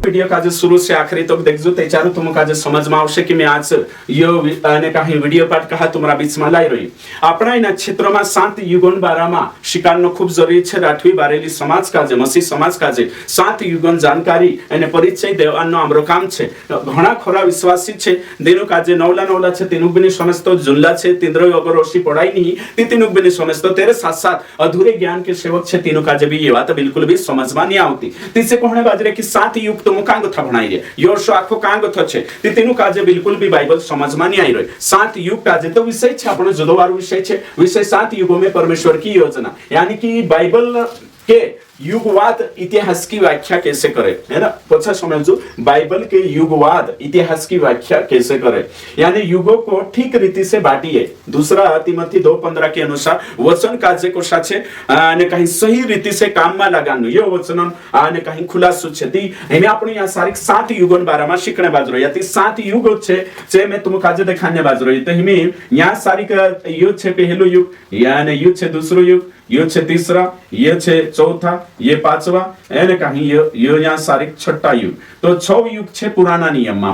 Video का जो शुरू से आखिरी तक देखजो त्याच्यावर तुमका जे समज में आवश्यक कि मैं आज यो ने काही वीडियो पाठ कहा तुम्हारा बीच में लाई रही अपना इन क्षेत्र में 7 युगन बारा में शिकारनो खूब जरूरी है। राठवी बारेली समाज का जे मसीह समाज का जे 7 युगन जानकारी एने परिचय देवानो हमरो काम छे। घणा खोरा विश्वासी छे देनो का जे नवला नवला छे तीनुक बिनी समझतो जुल्ला छे तिंद्रो अगर ओसी पढ़ाई नहीं ती तीनुक बिनी समझतो तेरे साथ साथ अधूरे ज्ञान के सेवक छे तीनु का जे भी ये बात बिल्कुल भी समझ में नहीं आवती। तिसे कोहणे बाजरे की 7 युग तो कांग था बनाई रे योर शो आखो कांग तो छे ती तीनु का जे बिल्कुल भी बाइबल समझ में नहीं आई रही। 7 युग का जे तो विषय छे आपण जुदोवार विषय छे विषय 7 युगों में परमेश्वर की योजना यानी कि बाइबल के युगवाद इतिहास की व्याख्या कैसे करे है ना। पछा समझो बाइबल के युगवाद इतिहास की व्याख्या कैसे करे यानी युगों को ठीक रीति से बांटिए। दूसरा तिमोथी 2:15 के अनुसार वचन कार्य को साचे ने कहीं सही रीति से काम में लगानु यो वचन ने कहीं खुलासो छे ती हेमे आपण या सारी 7 युगन बारे में शिकणे बाजरो या ती 7 युग छे जे मैं तुम काजे देखाने बाजरो तो हेमे या सारी युग छे पहलो युग यानी युग छे दूसरो युग यो छे तीसरा ये छे चौथा ये पांचवा एने कहीं यो यहाँ सारी छठा युग तो 6 युग छे पुराना नियम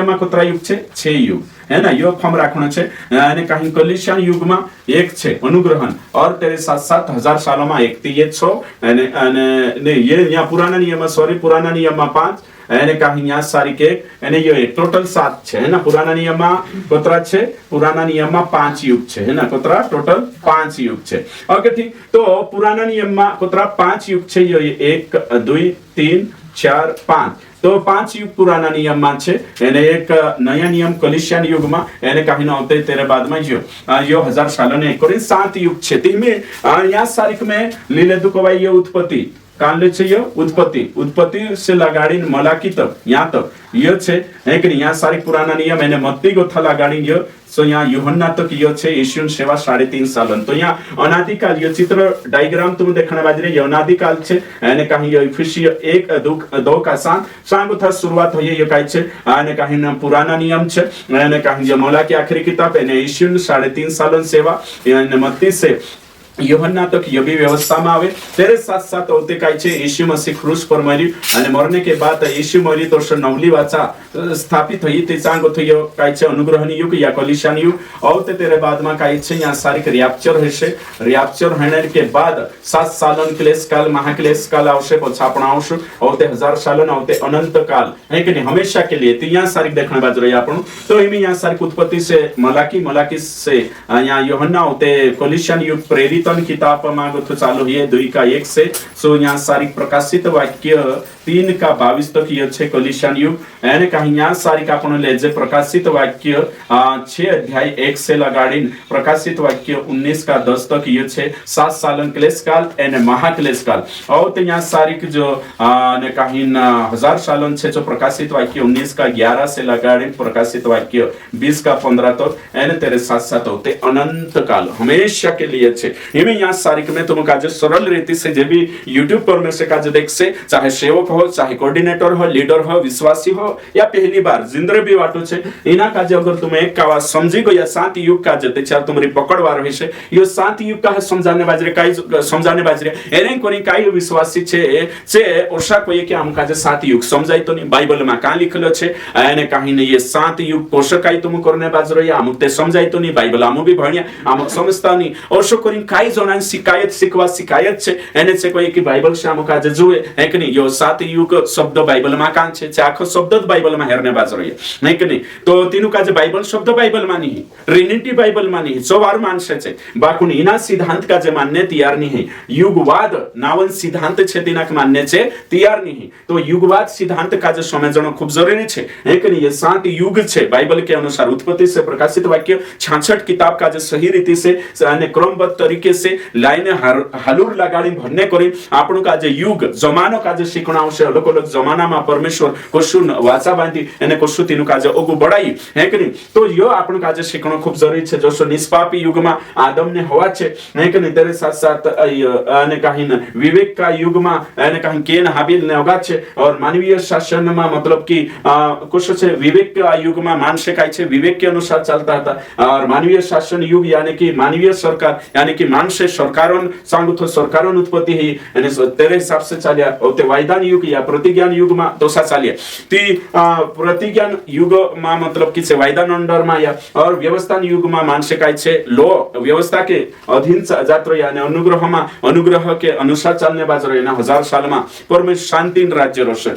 में कोतरा युग छे 6 युग है ना। यो फॉर्म राखनो छे एने कहीं कलिसियन युग में एक छे अनुग्रहण और तेरे साथ साथ 1000 सालों में एक ये 6 एने ये यहाँ पुराना नियम में 5 एने कहीं यहाँ सारी के एने यो टोटल 7 छे है ना। पुराना नियम में कोतरा छे पुराना नियम में 5 युग छे है ना कोतरा टोटल 5 युग छे। ओके ठीक तो पुराना नियम में कोतरा 5 युग छे यो 1 2 3 4 5 तो 5 युग पुराना नियम में छे एने एक नया नियम कलिसियन युग में एने कहीं नौते तेरे बाद में यो 1000 सालों ने एक 7 युग छे ती में यहाँ सारिक में लीले दुखवाई ये उत्पत्ति कांले छे यो उत्पत्ति से लगाड़ी मलाकी तक यहाँ तक यो छे है कि यहाँ सारी पुराना नियम एने मत्ती गोथा लगाड़ी यो सो यहाँ यूहन्ना तक यो छे यीशु सेवा 3.5 सालन तो यहाँ अनादिकाल यो चित्र डायग्राम तुम देखने बाजरे यो अनादिकाल छे एने कहीं यो इफिसियो 1:2 का सांग था शुरुआत होई यो काई छे एने कहीं पुराना नियम छे एने कहीं जो मलाकी आखिरी किताब एने यीशु 3.5 सालन सेवा एने मत्ती से यूहन्ना तक यो भी व्यवस्था में आवे तेरे साथ साथ होते काई छे यीशु मसीह क्रूस पर मरी અને मरने के बाद यीशु मरी तो नवली वाचा स्थापित हुई ते सांगो तो यो काई छे अनुग्रहण युग या कलिसियन युग और तेरे बाद में काई छे यहाँ सारी रियाप्चर हेसे रियाप्चर होने के बाद 7 सालन क्लेश काल महाक्लेश काल आवशे पछा आपण आवशु और ते 1000 सालन औते अनंत काल है कि नहीं हमेशा के लिए तो यहाँ सारी देखने बाज रही आपण तो इमी यहाँ सारी उत्पत्ति से मलाकी से यहाँ यूहन्ना होते कलिसियन युग प्रेरित किताब मांगो तो चालू है 2 का 1 से सो यहाँ सारी प्रकाशित वाक्य 3 का 22 तक ये छे कलिसियन युग एने कहीं यहाँ सारी का अपन ले जे प्रकाशित वाक्य 6 अध्याय 1 से लगाड़ी प्रकाशित वाक्य 19 का 10 तक ये छे 7 सालन क्लेश काल एने महाक्लेश काल और तो यहाँ सारी की जो ने कहीं 1000 सालन छे जो प्रकाशित वाक्य 19 का 11 से लगाड़ी प्रकाशित वाक्य 20 का 15 तक एने तेरे साथ साथ होते अनंत काल हमेशा के लिए छे। इमे यहाँ सारिक में तुम काजे सरल रीति से जे भी यूट्यूब पर में से काजे देख से चाहे सेवक हो चाहे कोऑर्डिनेटर हो लीडर हो विश्वासी हो या पहली बार जिंदरे भी वाटो छे इना काजे अगर तुम एक कावा समझी गो या 7 युग काजे ते चार तुम्हारी पकड़वार है से यो 7 युग का समझाने बाजरे एने कोनी काई विश्वासी छे ओशा कोई के हम काजे 7 युग समझाई तो नहीं बाइबल में का लिखलो छे एने कहीं नहीं ये 7 युग कोशकाई तुम करने बाजरो या हम ते समझाई तो नहीं बाइबल हम भी भणिया हम समझता नहीं ओशो कोनी काई जोना शिकायत छे एने से कोई की बाइबल से हम काजे जुए है कि नहीं यो 7 युग शब्द बाइबल में कान छे आखो शब्द बाइबल में हेरने बाजरो है कि नहीं तो तीनु काजे बाइबल शब्द बाइबल में नहीं ट्रिनिटी बाइबल में नहीं चोवार मानसे छे बाकुन इना सिद्धांत का जे मानने तैयार नहीं है युगवाद नावन सिद्धांत छे तिनाक मानने छे तैयार नहीं तो युगवाद सिद्धांत का जे समझनो खूब जरूरी छे है कि नहीं ये 7 युग छे बाइबल के अनुसार उत्पत्ति से प्रकाशित वाक्य 66 किताब का जे सही रीति से क्रमबद्ध तरीके से लाइन हलूर लगाड़ी भरने करी आपण का जे युग जमानो का जे शिकणा आवश्यक अलग अलग जमाना में परमेश्वर कोशु वाचा बांधी एने कोशु तीनु का जे ओगु बड़ाई है कि नहीं तो यो आपण का जे शिकणो खूब जरूरी छे जो निष्पापी युग में आदम ने हवा छे है कि नहीं तेरे साथ साथ अने कहीं विवेक का युग में अने कहीं केन हाबिल ने होगा छे और मानवीय शासन में मतलब कि कुछ छे विवेक का युग में मानसे काय छे विवेक के अनुसार चलता था और मानवीय शासन युग यानी कि मानवीय सरकार यानी कि मानसे सरकारों सांगुथो सरकारों उत्पत्ति ही यानी तेरे हिसाब से चलिया ओते वायदान युग युग या प्रतिज्ञान युग में दोसा चालिए ती प्रतिज्ञान युग में मतलब कि छे वायदा अंडर में या और व्यवस्थान युग में मानसे काय छे लो व्यवस्था के अधीन जात रही અને अनुग्रह के अनुसार चालने बाज रही 1000 साल में परमेश्वर शांति राज्य रोशे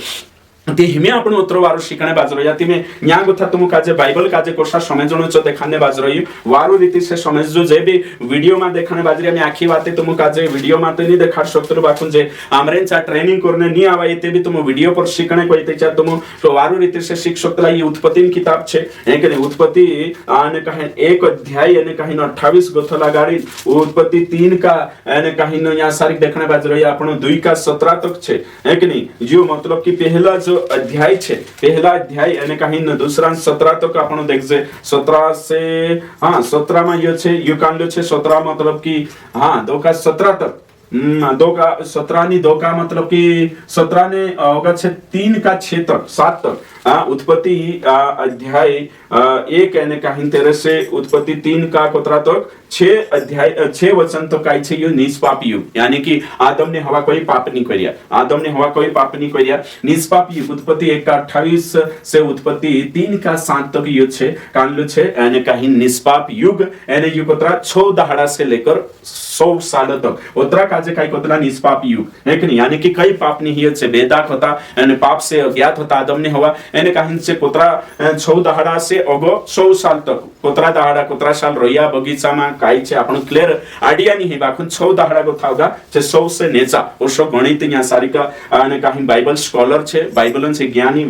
ते हिमे आपण उतर वारो शिकणे बाजरो या तिमे न्या गोथा तुम काजे बाइबल काजे कोशा समझणो छ देखाने बाजरो वारो रीति से समझजो जे भी वीडियो में देखाने बाजरी मी आखी बाते तुम काजे वीडियो में तो नहीं देखा शकतो बाकुन जे आमरेंचा ट्रेनिंग करने नहीं आवा ते भी तुम वीडियो पर शिकणे कोई तेचा तुम तो वारो रीति से शिक शकतला ये उत्पत्ति किताब छे हे के उत्पत्ति आने कहे एक अध्याय ने कहीं 28 गोथला गाड़ी उत्पत्ति 3 का ने कहीं या सारी देखने बाजरो आपण 2 का 17 तक छे हे के नहीं जो मतलब कि पहला जो अध्याय छे पहला अध्याय यानी कहीं न दूसरा 17 तक आपण देखजे 17 से 17 में ये छे यू कांड छे 17 मतलब कि 2 का 17 तक 2 का 17 नी 2 का मतलब कि 17 ने होगा छे 3 का 6 तक 7 तक उत्पत्ति अध्याय 1 यानी कहीं तेरे से उत्पत्ति 3 का कोतरा तक 6 अध्याय 6 वचन तो काय छे यो निष्पाप युग यानी कि आदम ने हवा कोई पाप नहीं करिया आदम ने हवा कोई पाप नहीं करिया निष्पाप युग उत्पत्ति 1 का 28 से उत्पत्ति 3 का 7 तक युग छे कानलो छे यानी कहीं निष्पाप युग यानी युग कोतरा 6 दहाड़ा से लेकर 100 साल तक उतरा काजे काय कोतरा निष्पाप युग है कि नहीं यानी कि कई पाप नहीं छे बेदाग होता यानी पाप से अज्ञात होता आदम ने हवा यानी कहीं से कोतरा 6 दहाड़ा से अगो 100 साल तक कोतरा दहाड़ा कोतरा साल रोया बगीचा में काय छे आपण क्लियर आइडिया नहीं है बाकुन 6 दहाड़ा को थागा छे 100 से नेचा ओशो गणित या सारिका અને કાહી બાઇબલ સ્કોલર છે બાઇબલન છે જ્ઞાની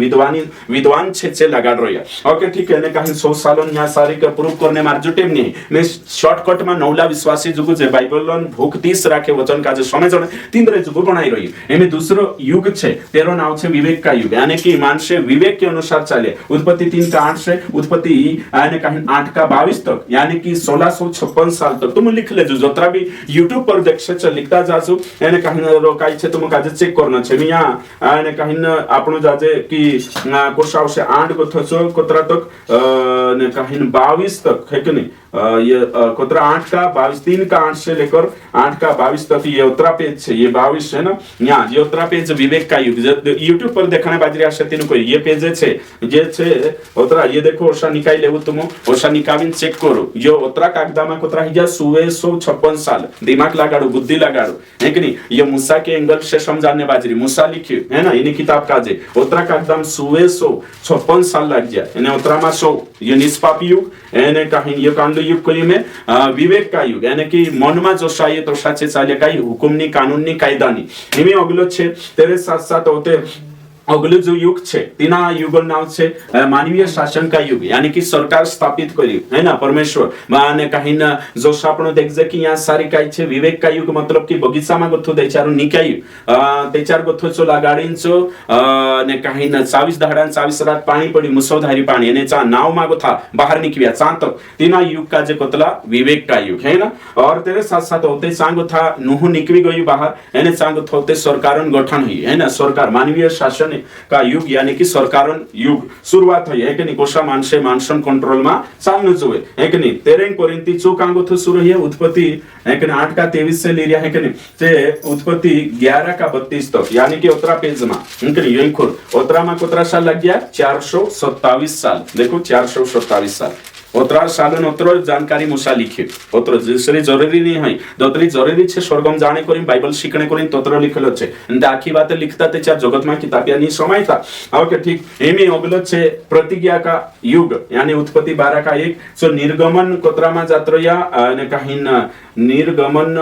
વિદ્વાન છે લગાડ રહ્યા ઓકે ઠીક અને કાહી 100 સાલોન યા સારિકા પ્રૂફ કરને માર જુટેમ નહીં મે શોર્ટકટ માં નવલા વિશ્વાસી जुगु जे बाइबलन भूख 30 राखे वचन काजे समझण तीनरे जुगु बनाई रही एमे दूसरो युग छे तेरो नाम छे विवेक का युग यानी कि मानसे विवेक के अनुसार चले उत्पत्ति 3 का 8 से उत्पत्ति यानी कहीं 8 का 22 तक यानी कि 1656 साल तक तुम लिख लेजो जतरा भी YouTube पर देखछे छ लिखता जाजो यानी कहीं रोकाई छे तुम काजे चेक करनो छे मिया यानी कहीं आपनो जाजे कि कोर्साव से 8 को थसो कोतरा तक ने कहीं 22 तक है कि नहीं ये कोतरा 8 का 22 3 का 8 से लेकर 8 का 22 तक ये उत्तरा पेज है ये 22 है ना यहाँ ये उत्तरा पेज विवेक का युग YouTube पर देखने बाजरी आशा तीन कोई ये पेज है जे छे उत्तरा ये देखो ओशा निकाई लेवो तुम ओशा निकाविन चेक करो ये उत्तरा कागदा में कोतरा हिजा 1656 साल दिमाग लगाड़ो बुद्धि लगाड़ो है कि नहीं ये मूसा के एंगल से समझाने बाजरी मूसा लिखियो है ना इन्हीं किताब का जे उत्तरा कागदा में 1656 साल लग जाए यानी उत्तरा में 100 ये निष्पाप युग यानी कहीं ये कांड युग को में विवेक का युग यानी कि मन में जो शाये तो साचे चाले काही हुकुमनी कानूननी कायदानी इमे अगलो छे तेरे साथ साथ होते अगले जो युग छे तीना युगन नाम छे मानवीय शासन का युग यानी कि सरकार स्थापित करी है ना परमेश्वर माने कहीं ना जो सापणो देखजे कि यहाँ सारी काय छे विवेक का युग मतलब कि बगीचा में गथो देचारो निकाय तेचार गथो चो लगाडीन चो ने कहीं ना 24 दहाडान 24 रात पानी पड़ी मुसळधारी पाणी ने चा नाव मा गथा बाहर निकलिया चांद तक तीना युग का जे कोतला विवेक का युग है ना और तेरे साथ साथ होते सांग था नूह निकली गई बाहर एने सांग होते सरकारन गठन हुई है ना सरकार मानवीय शासन का युग यानी कि सरकारन युग शुरुआत हुई है कि नहीं कोशा मानसे मानसन कंट्रोल में चालनु जोए है कि नहीं 13 कोरिन्थी 4 तो शुरू है उत्पत्ति है कि 8 का 23 से ले लिया है कि नहीं ते उत्पत्ति 11 का 32 तक यानी कि उतरा पेज में है कि नहीं यही खोल उतरा में कोतरा साल लग गया 427 साल देखो 427 साल ओतरा सालन ओतरो जानकारी मूसा लिखे ओतरो जसरी जरूरी नहीं है दोतरी जरूरी छे स्वर्गम जाने करी बाइबल शिकणे करी तोतरो लिखलो छे अंदे आखी बात लिखता ते चार जगत में किताब यानी समय था ओके ठीक एमी अगलो छे प्रतिज्ञा का युग यानी उत्पत्ति 12 का 1 सो निर्गमन कोतरा में जात्रया ने कहीं निर्गमन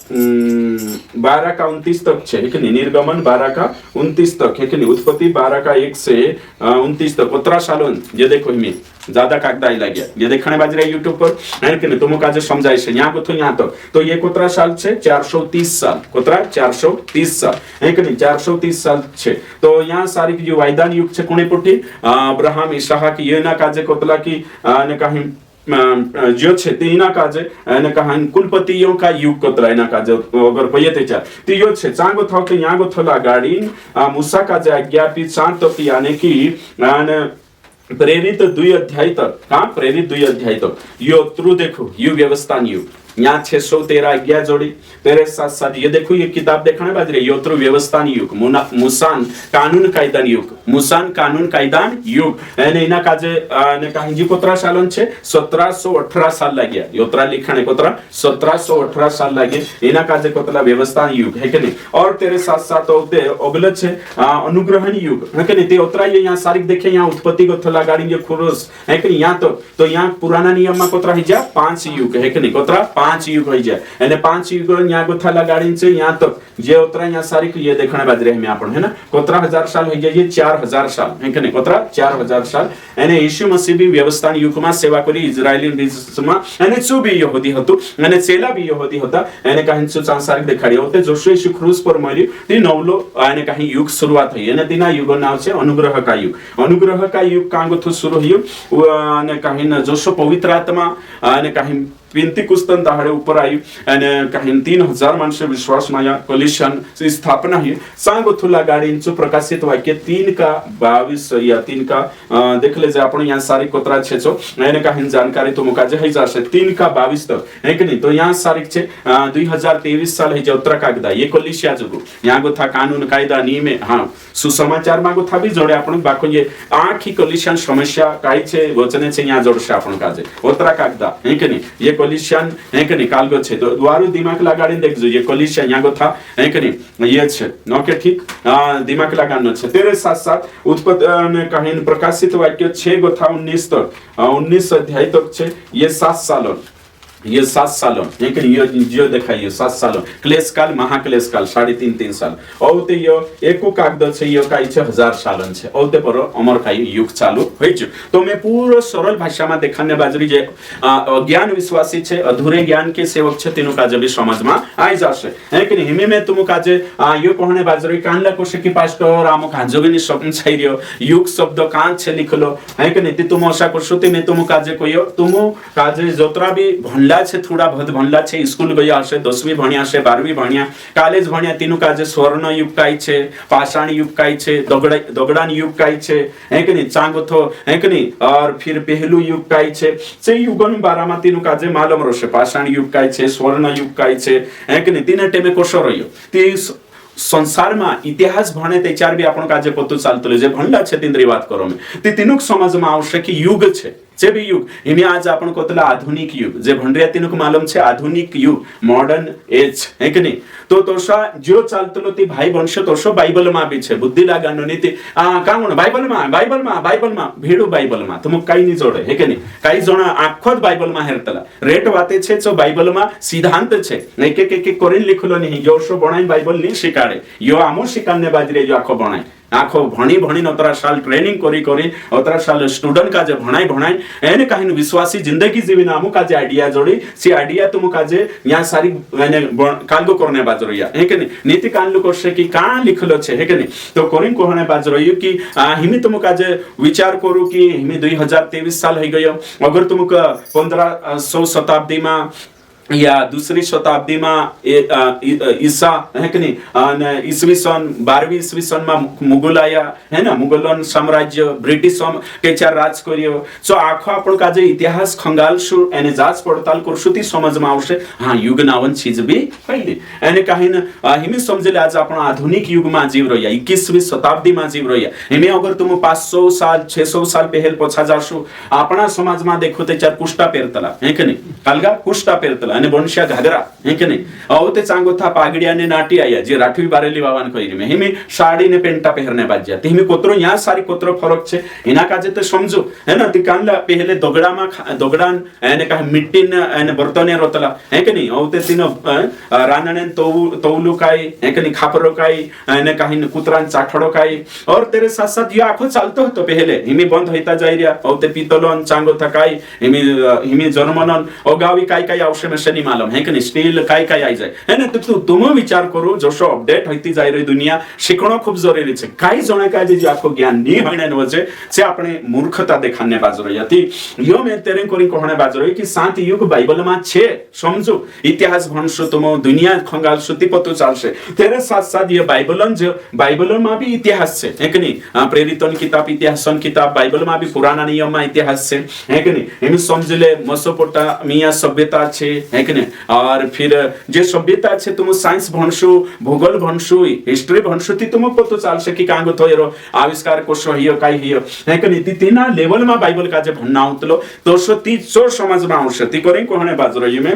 12 का 29 तक छे है कि नहीं निर्गमन 12 का 29 तक है कि नहीं उत्पत्ति 12 का 1 से 29 तक कोतरा सालोन ये देखो में ज्यादा कागदा ही लग गया ये देखने बाज रहे YouTube पर है कि नहीं तुम काजे समझाई से यहाँ को तो यहाँ तक तो ये कोतरा साल छे 430 साल कोतरा 430 साल है कि नहीं 430 साल छे तो यहाँ सारी जो वायदान युग छे कोने पुटी अब्राहम इसहाक ये ना काजे कोतला की ने कहीं जो छे तीना काजे ने कहा कुलपतियों का युग कोतरा ना काजे अगर पयते चा तो यो छे चांगो थो के यहाँ गो थला गाड़ी मूसा काजे आज्ञापित शांत तो यानी कि प्रेरित 2 अध्याय तक प्रेरित 2 अध्याय तक यो त्रु देखो यु व्यवस्थान युग यहाँ 613 आज्ञा जोड़ी। तेरे साथ साथ ये देखो, ये किताब देखने बाजरे योत्र व्यवस्थान युग, मुसान कानून कायदान युग, मुसान कानून कायदान युग एने इना काजे ने कहीं जी कोतरा सालन छे 1718 साल लाग्या योत्रा लिखने कोतरा 1718 साल लागे इना काजे कोतला व्यवस्थान युग है के नहीं। और तेरे साथ साथ होते अगले छे अनुग्रहण युग है के नहीं। ते उतरा ये यहाँ सारिक देखे, यहाँ उत्पत्ति को थला गाड़ी ये खुरुस है के नहीं। यहाँ तो यहाँ पुराना नियम में कोतरा ही जा 5 युग है के नहीं, कोतरा 5 युग हो जाए यानी 5 युग यहाँ को थला गाड़ी से यहाँ तो ये उतरा यहाँ सारिक ये देखने बाजरे में आपण है ना, कोतरा 1000 साल हो जाए, ये 4000 साल है के नहीं, कोतरा 4000 साल यानी यीशु मसीह भी व्यवस्थान युग में सेवा करी इजरायली देशमा यानी चु भी यहूदी हतो यानी चेला भी यहूदी होता यानी कहीं सु सांसारिक देखाडी होते जोशो यीशु क्रूस पर मरी ती नवलो यानी कहीं युग शुरुआत हुई यानी तीना युग नाम से अनुग्रह का युग। अनुग्रह का युग कांगो थु शुरू हुई यानी कहीं जोशो पवित्र आत्मा यानी कहीं पेंतिकुस्तन दहाड़े ऊपर आई यानी कहीं 3000 माणसे विश्वास माया कलिशन से स्थापना हुई। सांगो थुला गाड़ी इंचो प्रकाशित वाक्य 3 का 22 या 3 का देख ले आपण यहाँ सारी कोतरा छे छो यानी कहीं जानकारी तो मुका जे है जासे 3 का 22 तक है कि नहीं। तो यहाँ सारिक छे 2023 साल है जे उत्तरा कागदा ये कलिशिया जुगु यहाँ गो था कानून कायदा नियम हाँ सुसमाचार मागो था भी जोड़े आपण बाको ये आखी कलिशन समस्या काई छे वचने छे यहाँ जोड़से आपण काजे उत्तरा कागदा है कि नहीं। ये कलिशियन है कि नहीं काल गो छे तो द्वारू दिमाग लगाड़ी देख जो ये कलिशियन यहाँ गो था है कि नहीं ये छे ओके ठीक दिमाग लगानो छे। तेरे साथ साथ उत्पत्ति कहीं प्रकाशित वाक्य 6 गो था 19 तक 19 अध्याय तक छे ये 7 साल ये 7 साल लेकिन ये जो दिखाइए 7 साल क्लेश काल महाक्लेश काल 3.5 साल औते यो एको कागद छे यो काई छे 1000 सालन छे औते पर अमर काई युग चालू होई छ। तो मैं पूरा सरल भाषा में देखाने बाजरी जे ज्ञान विश्वासी छे अधूरे ज्ञान के सेवक छे तीनों का जब समझ में आई जासे है कि नहीं। हिमे में तुम काजे यो कहने बाजरी कानला कोसे की पास्टर आमो काजोगनी स्वप्न छैरियो युग शब्द कान छे लिखलो है कि नहीं। तुम आशा करसो ते मैं तुम काजे कोयो तुम काजे जोतरा भी भंडा छे थोड़ा बहुत भणला छे स्कूल गया छे 10वीं भण्या छे 12वीं भण्या कॉलेज भण्या तीनों काजे स्वर्ण युग काई छे पाषाण युग काई छे दगड़ान युग काई छे है कि नहीं चांगोथो है कि नहीं। और फिर पहलू युग काई छे से युगन बारा में तीनों काजे मालूम रोशे पाषाण युग काई छे स्वर्ण युग काई छे है कि नहीं। तीन टेमे कोशो रह्यो ती संसार में इतिहास भणे ते चार भी आपण काजे पतो चालतले जे भणला छे तीन रिवात करो में ते तीनुक समझ में आवश्यक कि युग छे जे भी युग हिमे आज आपण कोतला आधुनिक युग जे भंडरिया तीनुक मालूम छे आधुनिक युग मॉडर्न एज है कि नहीं। तो तोशा जो चालतलो ती भाई वंश तोशो बाइबल में भी छे बुद्धि लगानो नीति का कोण बाइबल में भेडू बाइबल में तुम काई नहीं जोड़े है कि नहीं। काई जण आखोद बाइबल में हेरतला रेट वाते छे जो बाइबल में सिद्धांत छे एक एक करिन लिखलो नहीं जोशो बनाई बाइबल नहीं शिकाड़े यो आमो शिकाने बाजरे जो आखो बनाई आखो भणी भणी ओतरा साल ट्रेनिंग करी ओतरा साल स्टूडेंट का जे भणाई एने काहिन विश्वासी जिंदगी जीवी नामु का जे आइडिया जोड़ी सी आइडिया तुम का जे यहाँ सारी यानी कालगो करने बाजरोया है कि नहीं। नीति कानलु कोशे की का लिखलो छे है कि नहीं। तो कोरिन कोहने बाजरोयो कि हिमी तुम का जे विचार करू कि हिमी 2023 साल हो गयो अगर तुम 1500 शताब्दी में या दूसरी शताब्दी में ईसा है कि नहीं ईसवी सन 12वीं ईसवी सन में मुगल आया है ना मुगलन साम्राज्य ब्रिटिश के चार राज करियो सो आखो आपण का जे इतिहास खंगालशु एने जांच पड़ताल करशु ती समझ में आवशे हां युग नावन चीज भी पहिले एने काहिन हिमी समझले आज आपण आधुनिक युग में जीव रहिया 21वीं शताब्दी में जीव रहिया हिमे अगर तुम 500 साल 600 साल पहले पछा जाशु आपणा समाज में देखो ते चार कुष्टा पेरतला है कि नहीं कालगा कुष्टा पेरतला અને બોનશિયા ઘાઘરા હે કે નહીં આવતે ચાંગોથા પાગડિયા ને નાટી આયા જે રાઠવી બારેલી વાવાન કઈરી મે हिमी साड़ी ने पेंटा पहरने बाज्या ते हिमी कोतरो यहाँ सारी कोतरो फरक छे इना काजे ते समझो है ना ती कानला पहले दोगड़ा में दोगड़ान एने का मिट्टी ने एने बर्तने रोतला है कि नहीं आवते तीनो रानने तौलू काई है कि नहीं खापरो काई एने काहिन कुतरान चाठड़ो काई और तेरे साथ साथ ये आखो चालतो तो पहले हिमी बंद होता जाई रिया आवते पीतलन चांगोथा काई हिमी जर्मनन ओगावी काई काई आवश्य में नहीं मालूम है कि नहीं स्टील काई काई आई जाए है ना। तो तुम विचार करो जोशो अपडेट होती जाई रही दुनिया शिकणो खूब जरूरी छे काई जणे का जे आखो ज्ञान नी होने वजह से आपने मूर्खता देखाने बाजरो याती यो में तेरे कोरी कहने बाजरो कि 7 युग बाइबल में छे समझो इतिहास भणसो तुम दुनिया खंगाल सुती पतो चालसे तेरे साथ साथ ये बाइबल में भी इतिहास छे है कि नहीं प्रेरितन किताब इतिहासन किताब बाइबल में भी पुराना नियम में इतिहास छे है कि नहीं। हम समझले मेसोपोटामिया सभ्यता छे है कि नहीं। और फिर जे सभ्यता छे तुम साइंस भणसु भूगोल भणसु हिस्ट्री भणसु ती तुम पतो चालसे की कांगो थोयरो आविष्कार कोशो हियो काय हियो है कि नहीं। ती तीना लेवल मा बाइबल का जे भन्ना उतलो तो सो ती चो समझ मा आवश्यक ती कोरे कोहणे बाजरो में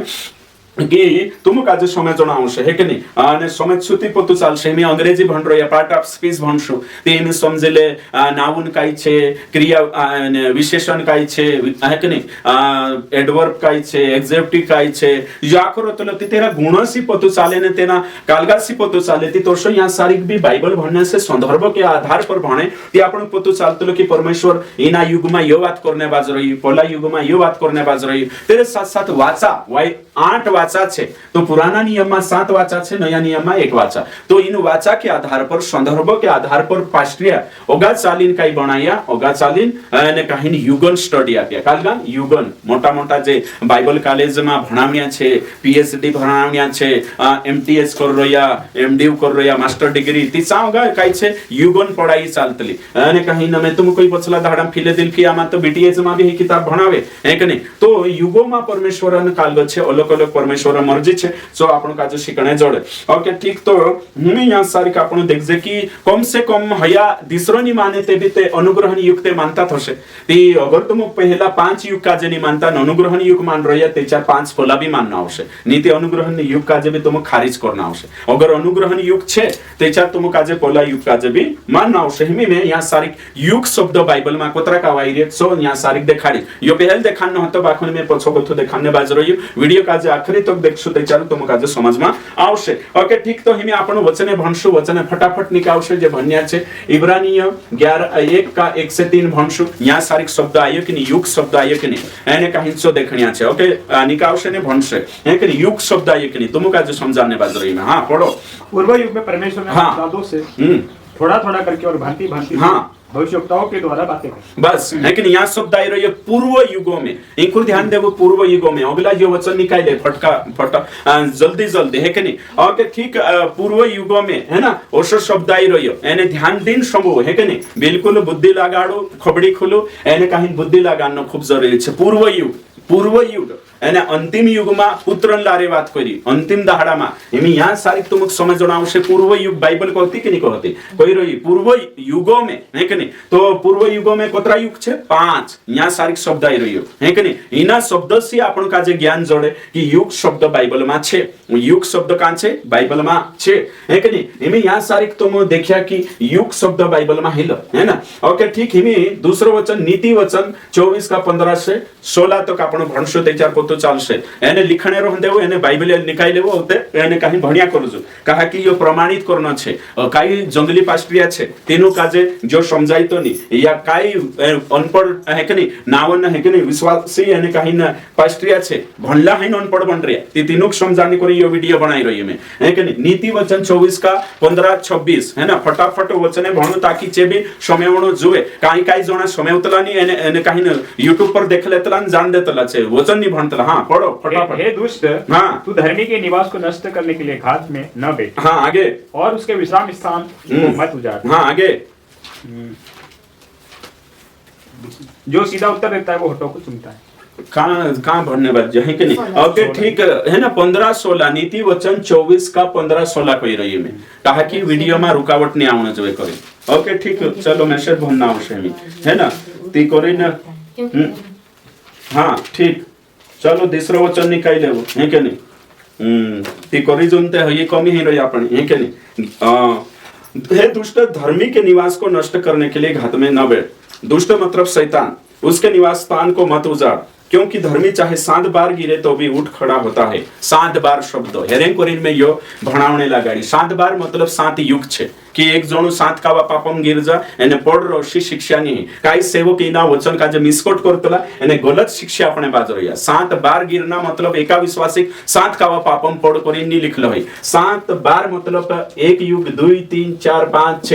कि तुम काजे समय जण आवश्यक है कि नहीं। आणि समझ सुती पतो चालसे मी अंग्रेजी भणरो या पार्ट ऑफ स्पीच भणसु ते मी समजेले नाउन काय छे क्रिया विशेषण काय छे है कि नहीं एडवर्ब काय छे एग्जेक्टिव काय छे या करो तो ते तेरा गुण सी पतो चाले ने तेना कालगा सी पतो चाले ती तोरसो या सारिक भी बाइबल भणने से संदर्भ के आधार पर भणे ती आपण पतो चालतो की परमेश्वर इना युग में यो बात करने बाज रही पहला युग में यो बात करने बाज रही तेरे साथ साथ वाचा वाई 8 वाचा छे तो पुराना नियम में 7 वाचा छे नया नियम में 1 वाचा तो इन वाचा के आधार पर संदर्भ के आधार पर पास्ट्रिया ओगा चालीन काई बनाया ओगा चालीन ने काहीन युगन स्टडी आप्या कालगान युगन मोटा मोटा जे बाइबल कॉलेज में भणावण्या छे पीएचडी भणावण्या छे एमटीएस कर रया एमडीयू कर रया मास्टर डिग्री ती चावगा काय छे युगन पढ़ाई चालतली ने काहीन में तुम कोई पछला धाडम फिले दिल की आमा तो बीटीएस में भी किताब भणावे है कि नहीं। तो युगो में परमेश्वरन कालग छे अलग अलग परमेश्वर मर्जी छे सो आपण काज शिकणे जोडे ओके ठीक। तो मी या सारी का आपण देखजे की कम से कम हया दिसरो नी माने ते भी ते अनुग्रहन युग ते मानता थोसे ती अगर तुम पहला 5 युग काजे नी मानता अनुग्रहन युग मान रया तेचा 5 फला भी मानना आवश्यक नीति अनुग्रहन युग काजे भी तुम खारिज करना आवश्यक अगर अनुग्रहन युग छे तेचा तुम काजे पहला युग काजे भी मानना आवश्यक। मी में या सारी युग शब्द बाइबल में कोतरा का वायरे सो या सारी देखाडी यो पहल देखान न हतो बाखन में पछो गथो देखाने बाज रही वीडियो काजे आखरी तक देखसु ते चालू तुम काजे समझ में आवश्य ओके ठीक। तो हिमे आपण वचने भणसु वचने फटाफट निकावशे जे भन्या छे इब्रानीय 11:1 का 1 से 3 भणसु या सारी शब्द आयो कि युग शब्द आयो कि नहीं एने का हिंसो देखणिया छे ओके निकावशे ने भणसे है कि युग शब्द आयो कि नहीं तुम काजे समझाने बाज रही में। हां पढ़ो पूर्व युग में परमेश्वर ने दादों से थोड़ा थोड़ा करके और भांति भांति हां भविष्यवक्ताओं के द्वारा बातें करें बस है कि यहाँ शब्द आई रही है पूर्व युगों में एक ध्यान देवो पूर्व युगों में अगला जो वचन निकाले फटका जल्दी जल्दी है कि नहीं ओके ठीक पूर्व युगों में है ना ओसो शब्द आई रही है एने ध्यान दिन समूह है कि नहीं बिल्कुल बुद्धि लगाड़ो खबड़ी खुलो एने कहीं बुद्धि लगानो खूब जरूरी है। पूर्व युग एने अंतिम युग में पुत्रन लारे बात करी अंतिम दहाड़ा में एमी यहाँ सारी तुम समझना आवश्यक पूर्व युग बाइबल कहती कि नहीं कहती कोई रही पूर्व युगों में है कि नहीं। तो पूर्व युगों में कोतरा युग छे 5 यहाँ सारी शब्द आई रही है कि नहीं इना शब्द से आपण का जे ज्ञान जोड़े कि युग शब्द बाइबल में छे युग शब्द का छे बाइबल में छे है कि नहीं एमी यहाँ सारी तुम देखिया कि युग शब्द बाइबल में हिल है ना ओके ठीक। हिमी दूसरो वचन नीति वचन 24 का 15 से 16 तक आपण भणसो ते चार तो चालसे एने लिखणे रहन देवो एने बाइबल निकाई लेवो होते एने कहीं भणिया करजो कहा कि यो प्रमाणित करनो छे काई जंगली पास्ट्रिया छे तीनों काजे जो समझाई तो नहीं या काई अनपढ़ है कि नहीं नावन है कि नहीं विश्वासी एने कहीं न पास्ट्रिया छे भणला है अनपढ़ बन रिया ती तीनों समझाने को यो वीडियो बनाई रही है है कि नहीं। नीति वचन 24 का 15-26 है ना फटाफट वचने भणो ताकि चे भी समयवणो जुए काई काई जणा समयवतला नी एने कहीं न YouTube पर देख लेतला जान देतला छे वचन नी भणतला। हाँ पढ़ो फटाफट हे दुष्ट हाँ तू धर्मी के निवास को नष्ट करने के लिए घात में न बैठ। हाँ आगे और उसके विश्राम स्थान को मत उजाड़। हाँ आगे जो सीधा उत्तर देता है वो होठों को चूमता है। कहाँ भरने बात है कि नहीं ओके ठीक है ना 15-16 नीति वचन 24 का 15-16 कोई रही में कहा कि वीडियो में रुकावट नहीं आना जो करे ओके ठीक चलो मैसेज भरना आवश्यक है ना ती करे ना हाँ ठीक चलो दूसरा वचन निकाल लेवो है कि नहीं ती करी जोनते है ये कमी ही रही अपन है कि नहीं। हे दुष्ट धर्मी के निवास को नष्ट करने के लिए घात में न बैठ। दुष्ट मतलब शैतान उसके निवास स्थान को मत उजाड़ क्योंकि धर्मी चाहे 7 बार गिरे तो भी उठ खड़ा होता है। 7 बार शब्द हेरें कोरिन में यो भणावणे लगाड़ी 7 बार मतलब 7 युग छे कि एक जणो 7 कावा पापम गिर जा एने पढ़ रोशी शिक्षा नहीं काई सेवक इना वचन का जो मिसकोट करतला एने गलत शिक्षा अपने बाज रहिया 7 बार गिरना मतलब एका विश्वासिक 7 कावा पापम पढ़ कोरिन नी लिखलो है 7 बार मतलब 1 युग 2 3 4 5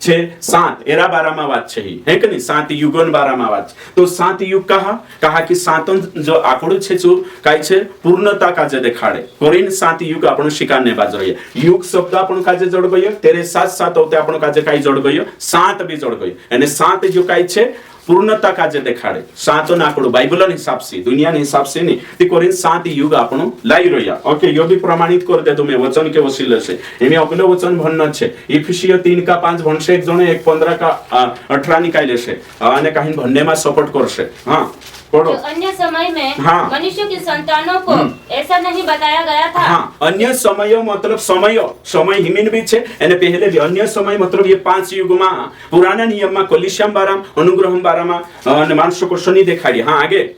6 7 एरा 12 में बात है कि नहीं 7 युगन 12 में बात तो 7 युग कहा कि 7 जो आंकड़ो छे जो काय छे पूर्णता का जे देखाड़े कोरिन 7 युग आपण शिकारने बाज रही युग शब्द आपण का जे जोड़ गयो तेरे साथ साथ होते आपण का जे काय जोड़ गयो 7 भी जोड़ गयो यानी 7 जो काय छे पूर्णता काजे देखाडे सातो नाकडो बाइबलन हिसाब से दुनिया ने हिसाब से नहीं ती कोरिन 7 युग आपण लाई रोया ओके यो भी प्रमाणित कर दे तुम्हें वचन के वसीले से एमे अगलो वचन भन्न छे इफिसियो 3 का 5 भनसे एक जने 1 15 का 18 निकाले से અને કાहीन भन्ने में सपोर्ट करसे हां पढ़ो अन्य समय में हाँ। मनुष्य की संतानों को ऐसा नहीं बताया गया था। हाँ अन्य समय मतलब समय हिमिन भी छे एने पहले भी अन्य समय मतलब ये 5 युग में पुराना नियम में कोलिशियम बाराम अनुग्रहम बारामा અને मानसो को शनि देखाड़ी हाँ आगे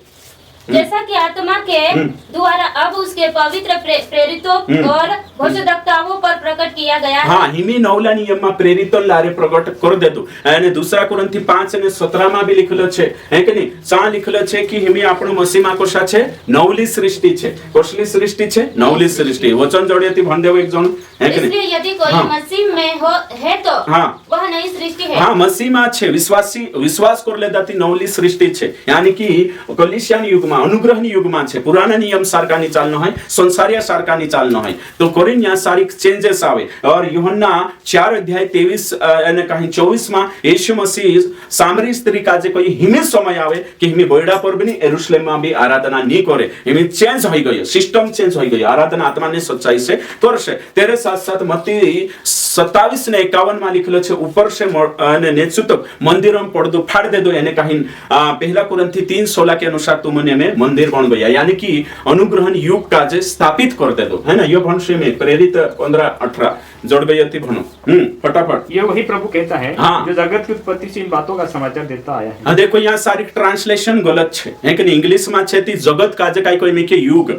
जैसा कि आत्मा के द्वारा अब उसके पवित्र प्रेरितों और भविष्यद्वक्ताओं पर प्रकट किया गया है। हाँ हिमी नवला नियम में प्रेरितों लारे प्रकट कर दे दो અને दूसरा कुरिन्थी 5 અને 17 में भी लिखलो छे है कि नहीं सा लिखलो छे कि हिमी આપણો મસીમા કોશા છે નવલી સૃષ્ટિ છે કોશલી સૃષ્ટિ છે નવલી સૃષ્ટિ વચन જોડેથી ભણ દેવો એક જણ है कि इसलिए यदि कोई हाँ। मसीह में है तो हाँ। वह नई सृष्टि है। हाँ मसीह में छे विश्वास कर ले दाती नवली सृष्टि छे यानी कि कलिसियन युग में अनुग्रह युग में छे पुराना नियम सारका नी चालनो है संसारिया सारका नी चालनो है तो कोरिन यहाँ सारी चेंजेस आवे और यूहन्ना 4 अध्याय 23 અને कहीं 24 में यीशु मसीह सामरी स्त्री का जे कोई हिमे समय आवे कि हिमे बोयडा पर भी यरूशलेम में भी आराधना नहीं करे हिमे चेंज हो गई सिस्टम चेंज हो गई आराधना आत्मा ने सच्चाई से करशे तेरे साथ साथ मत्ती 27 ने 51 में लिखलो छे ऊपर से અને नीचे तक मंदिर में પડદો फाड़ दे दो यानी कहीं पहला कुरिन्थी 3:16 के अनुसार तुमने में मंदिर बन गया यानी कि अनुग्रहण युग का जे स्थापित कर दे दो है ना ये भनसे में प्रेरित 15-18 जोड़ गई थी भनो फटाफट ये वही प्रभु कहता है हाँ। जो जगत की उत्पत्ति से इन बातों का समाचार देता आया है। देखो यहाँ सारी ट्रांसलेशन गलत छे है कि इंग्लिश में छे ती जगत का जे काई कोई में के युग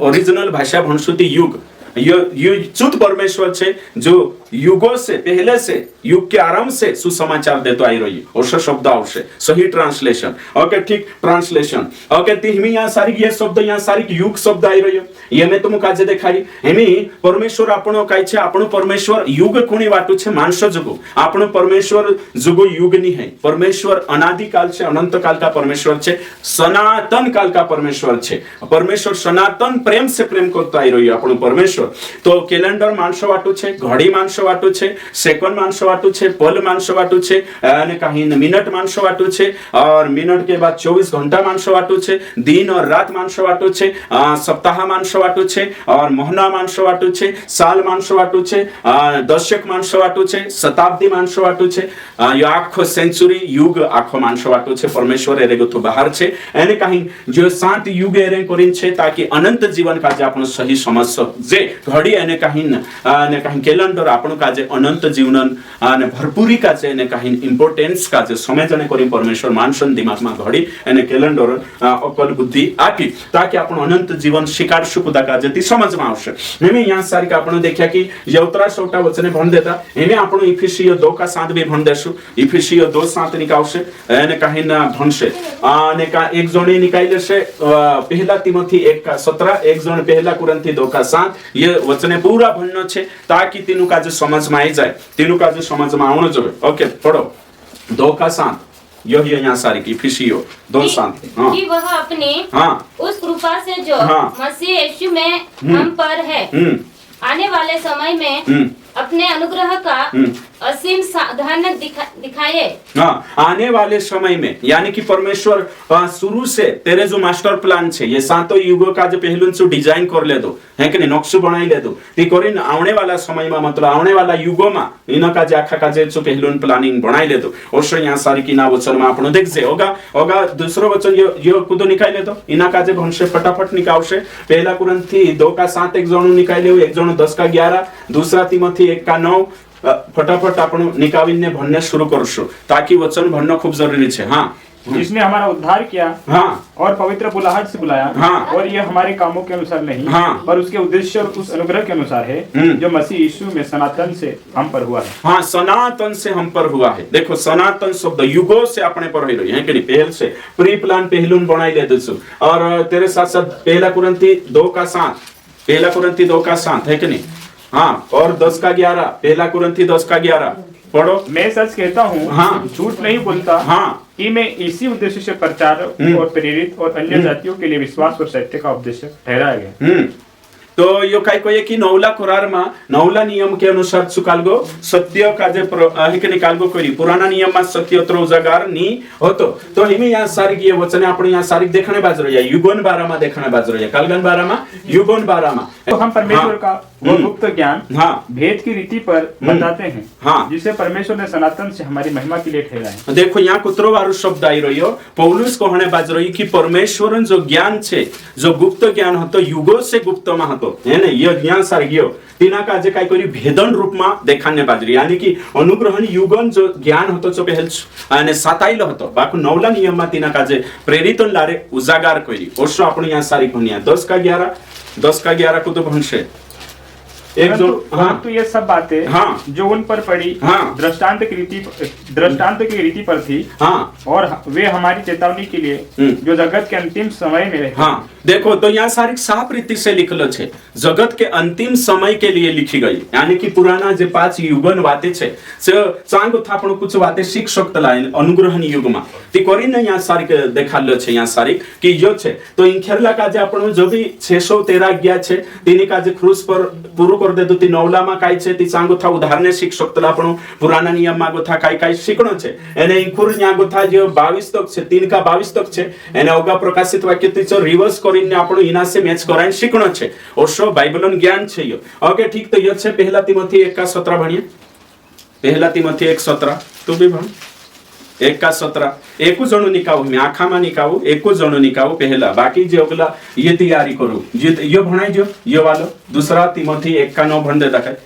ओरिजिनल भाषा भणसुती युग ये शुद्ध परमेश्वर छे जो युगों से पहले से युग के आरंभ से सुसमाचार देतो आई रही और शब्द आवश्य सही ट्रांसलेशन ओके ठीक ट्रांसलेशन ओके तिहमी यहाँ सारी ये शब्द यहाँ सारी युग शब्द आई रही ये मैं तुम काजे देखाई हेमी परमेश्वर आपणो काई छे आपणो परमेश्वर युग कोणी वाटू छे मानस जुगो आपणो परमेश्वर जुगो युग नहीं है परमेश्वर अनादि काल से अनंत काल का परमेश्वर छे सनातन काल का परमेश्वर छे परमेश्वर सनातन प्रेम से प्रेम करतो आई रही आपणो परमेश्वर तो कैलेंडर मानस वाटू छे घड़ी मानस वाटू छे सेकंड मानस वाटू छे पल मानस वाटू छे અને कहीं मिनट मानस वाटू छे और मिनट के बाद 24 घंटा मानस वाटू छे दिन और रात मानस वाटू छे सप्ताह मानस वाटू छे और महीना मानस वाटू छे साल मानस वाटू छे दशक मानस वाटू छे शताब्दी मानस वाटू छे यो आखो सेंचुरी युग आखो मानस वाटू छे परमेश्वर एरे गतो बाहर छे एने कहीं जो 7 युग एरे करिन छे ताकि अनंत जीवन का जे आपण सही समझ जे घड़ी एने कहीं कैलेंडर आपण का जे अनंत जीवन અને ભરપૂરી का છે એને કहीं ઇમ્પોર્ટન્સ का છે સમજને કરી પરમેશ્વર માનસન દિમાગમાં ઘડી અને કેલેન્ડર અકલ બુદ્ધિ આપી તાकि आपण अनंत जीवन शिकार सुखदा का जेती समझમાં આવશે એમે यहाँ सारी का आपण देखिया कि यवत्रा सोटा वचने भण देता एमे आपण इफिसियो 2 का 7 भी भण देसु इफिसियो 2:7 निकावશે એને કहीं ना भणશે અને का एक जणे निकाई लेશે पहला तिमोथी 1:17 एक जण पहला कुरिन्थी 2:7 ये वचने पूरा भणनो छे ताकि तीनु का जे समझમાં आई जाए तीनु का जे समझમાં आवणो जोवे ओके पढ़ो 2:7 यही यहाँ सारी की इफिसियो 2:7 हाँ कि वह अपनी हाँ उस कृपा से जो हाँ। मसीह यीशु में हम पर है आने वाले समय में अपने अनुग्रह का असीम साधन दिखाए हाँ आने वाले समय में यानी कि परमेश्वर शुरू से तेरे जो मास्टर प्लान छे ये 7 युगों का जो पहलुन से डिजाइन कर ले दो है कि नहीं नक्शा बनाई ले दो ती करिन आने वाला समय में मतलब आने वाला युगों में इना का जे आखा का जे पहलुन प्लानिंग बनाई ले दो अवश्य यहाँ सारी की ना वचन में आपण देख जे होगा दूसरो वचन यो कुदो निकाल ले दो इना का जे भनसे फटाफट निकावशे पहला कुरिन्थी 2:7 एक जणो निकाल ले एक जणो 10:11 दूसरा तिमोथी 1:9 फटाफट आपण निकाविने भणने शुरू करशो ताकि वचन भणनो खूब जरूरी छे हाँ जिसने हमारा उद्धार किया हाँ और पवित्र बुलाहट से बुलाया हाँ और ये हमारे कामों के अनुसार नहीं हाँ पर उसके उद्देश्य और उस अनुग्रह के अनुसार है जो मसीह यीशु में सनातन से हम पर हुआ है हाँ सनातन से हम पर हुआ है देखो सनातन शब्द युगों से अपने पर हो रही है कि नहीं पहल से प्री प्लान पहलुन बनाई ले दो और तेरे साथ साथ पहला कुरिन्थी 2:7 है कि नहीं हाँ और 10:11 पहला कुरिन्थी 10:11 पढ़ो मैं सच कहता हूँ हाँ झूठ नहीं बोलता हाँ कि मैं इसी उद्देश्य से प्रचार और प्रेरित और अन्य जातियों के लिए विश्वास और सत्य का उपदेश ठहराया गया तो यो काय कोये की नवला कुरार मा नवला नियम के अनुसार चुकालगो सत्य का जे के निकालगो कोरी पुराना नियम मा सत्य त्र उजागार नी होतो तो हिमी या सारिक ये वचने आपण या सारिक देखणे बाजरो या युगन 12 मा देखणे बाजरो या कालगन 12 मा युगन 12 मा तो हम परमेश्वर का वो गुप्त ज्ञान भेद की रीति पर बताते हैं जिसे परमेश्वर ने सनातन से हमारी महिमा के लिए ठहराया। देखो यहाँ कुत्रो वारो शब्द आई रही हो पौलुस कहणे बाजरो की परमेश्वरन जो ज्ञान छे जो गुप्त ज्ञान हतो युगो से गुप्त मा हतो है ने ये ज्ञान सारगियो तिना का जे काय करी भेदन रूप मा देखाने बाजरी यानी कि अनुग्रहण युगन जो ज्ञान हतो जो पहल आणि साताइलो हतो बाकु नवला नियम मा तिना का जे प्रेरितन लारे उजागार करी ओसो आपण यहाँ सारी कहनिया 10 का 11 को तो भंशे एक जो तो ये सब बातें जो उन पर पड़ी दृष्टांत की रीति पर थी और वे हमारी चेतावनी के लिए जो जगत के अंतिम समय में रहे। देखो तो यहाँ सारी साफ रीति से लिखलो छे जगत के अंतिम समय के लिए लिखी गई यानी कि पुराना जे 5 युगन वाते छे से चांगो था पण कुछ वाते शिख सकतला अनुग्रहण युग मा ती करी न यहाँ सारी देखालो छे यहाँ सारी कि यो छे तो इंखेरला का जे आपण जो भी 613 गया छे तिनी का जे क्रूस पर पूरो कर दे ती नवला मा काय छे ती चांगो था उदाहरणे शिख सकतला आपण पुराना नियम मा गो था काय शिकणो छे एने इंखुर न्या गो था जो 22 तक छे 3 का 22 तक छे एने ओगा प्रकाशित वाक्य तीचो रिवर्स કરીને આપણો ઇના से મેચ કરાઈને શીખણો છે ઓશો બાઇબલન જ્ઞાન છે યો ઓકે ઠીક તો યો છે પહેલા तिमोथी 1:17 ભણીએ પહેલા तिमोथी 1:17 તું બી ભણ 1:17 એકુ જણો નિકાવું મે આખામાં નિકાવું એકુ જણો નિકાવું પહેલા બાકી જે ઓગલા ये तैयारी करू जे यो भणाई जो यो वालो दूसरा तिमोथी 1:9 भण दे दखाय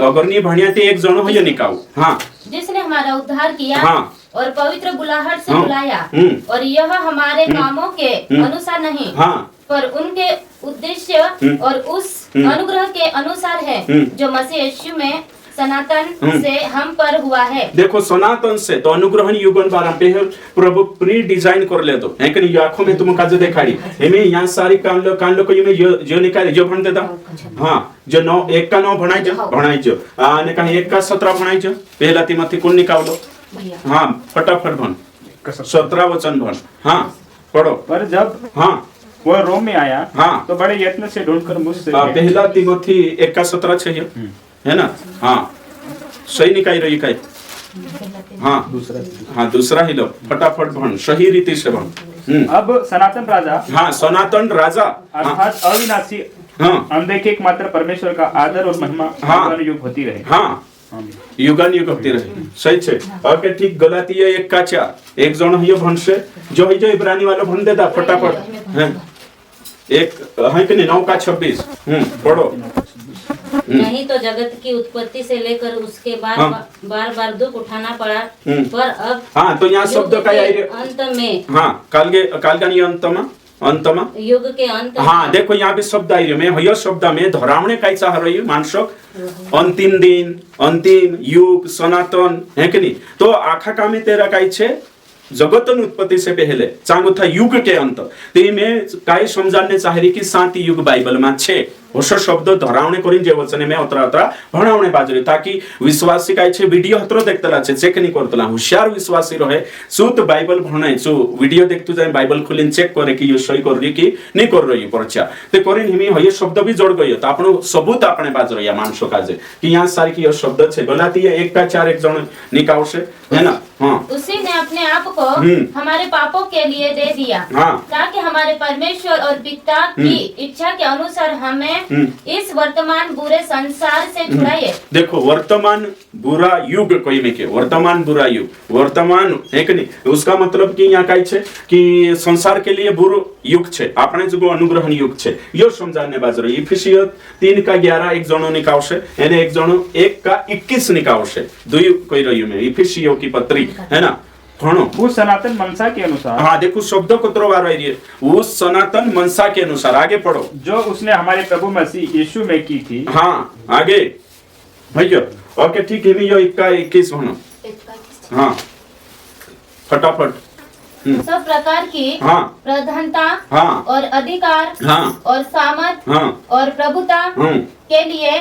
अगर नहीं भणिया ते एक जणो हो निकाऊ हां जिसने हमारा उद्धार किया और पवित्र बुलाहट से बुलाया और यह हमारे कामों के अनुसार नहीं पर उनके उद्देश्य और उस अनुग्रह के अनुसार है जो मसीह यीशु में सनातन से हम पर हुआ है। देखो सनातन से तो अनुग्रहण युगन बारा पे प्रभु प्री डिजाइन कर ले तो है कि नहीं आंखों में तुम काज दिखाड़ी एमे यहाँ सारी कान लो को ये जो निकाले जो भण देता हां जो 1:9 भणाई जो ने कहीं 1:17 भणाई जो पहला तिमोथी कौन निकालो हां फटाफट भण 17 वचन भण हां पढ़ो। पर जब वो रोम में आया तो बड़े यत्न से ढूंढकर मुझसे पहला तिमोथी 1:17 चाहिए है ना सही निकाई रही काय दूसरा ही लो फटाफट भण सही रीति से भण अब सनातन राजा सनातन राजा अर्थात अविनाशी अनदेखे एकमात्र परमेश्वर का आदर और महिमा युग होती रहे युगान युग होती रहे सही छे ओके ठीक गलातिया 1:4 एक जण हियो भणसे जो ही जो इब्रानी वाला भण देता फटाफट एक है कि नहीं 9:26 पढ़ो। नहीं तो जगत की उत्पत्ति से लेकर उसके बाद बार दुख उठाना पड़ा पर अब तो यहाँ शब्द का अंत में कालगानी अंतमा युग के अंत देखो यहाँ भी शब्द आई में हयो शब्द में धरावणे काय चाह रही मानसक अंतिम दिन अंतिम युग सनातन है कि नहीं तो आखा कामे तेरा काय छे जगतन उत्पत्ति से पहले चांगो था युग के अंत ते में काय समझाने चाह रही कि 7 युग बाइबल में छे होशो शब्द धरावणे करिन जे वचने में अतरा भणावणे बाजरी ताकि विश्वासी काय छे वीडियो हतरो देखतला छे चेक नहीं करतला होशियार विश्वासी रहे सुत बाइबल भणाय जो वीडियो देखतु जाय बाइबल खोलिन चेक करे कि यो सही कर रही कि नहीं कर रही परचा ते करिन हिमी हय शब्द भी जोड़ गयो तो आपण सबूत आपने बाजरो या मानसो काजे कि यहां सारी की यो शब्द छे गलातिया 1:4 एक जण निकावशे है ना उसी ने अपने आप को हमारे पापों के लिए दे दिया ताकि हमारे परमेश्वर और पिता की इच्छा के अनुसार हमें इस वर्तमान बुरे संसार से छुड़ाइए। देखो वर्तमान बुरा युग कोई में के वर्तमान बुरा युग वर्तमान है कि नहीं उसका मतलब कि यहाँ काय छे कि संसार के लिए बुरो युग छे आपने जो अनुग्रहण युग छे यो समझाने बाजरो इफिसियो 3:11 एक जणो निकावशे एने एक जणो 1:21 निकावशे दुई कोई रही में इफिसियो की पत्री है ना उस सनातन मनसा के अनुसार देखो शब्द को त्रोवार है उस सनातन मनसा के अनुसार आगे पढ़ो जो उसने हमारे प्रभु मसीह यीशु में की थी आगे भैया ओके ठीक है यो 1:21 भणो फटाफट सब प्रकार की प्रधानता और अधिकार और सामर्थ और प्रभुता के लिए